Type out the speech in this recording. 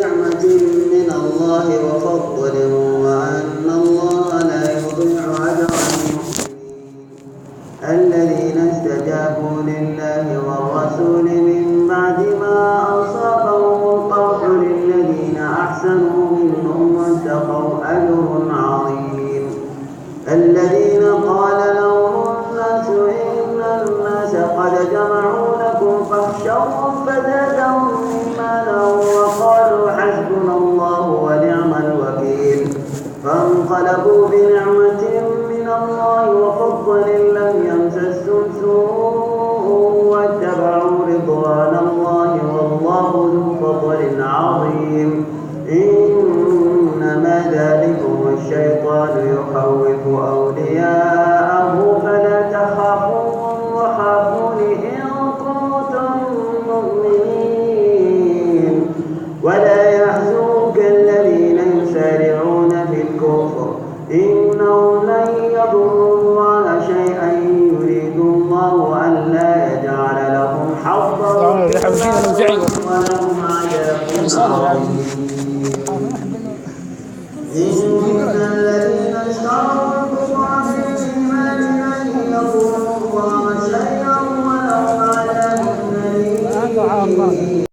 بنعمة من الله وفضل وأن الله لا يضيع أجر المحسنين الذين استجابوا لله والرسول من بعد ما أصابهم القرح للذين أحسنوا منهم واتقوا أجر عظيم الذين قال لهم الناس إن الناس قد جمعوا لكم فاخشوهم فزادهم إيمانا وقالوا حسبنا الله ونعم الوكيل فانقلبوا بنعمة من الله وفضل لم يمسسهم سوء واتبعوا رضوان الله والله ذو فضل عظيم إنما ذلكم الشيطان يخوف أولياءه فلا تخافوهم وخافون إن كنتم مؤمنين ولا يحزنك الذين يسارعون في الكفر إنهم لن يضروا الله شيئا يريد الله ألا يجعل لهم حظا ولهم عذاب عظيم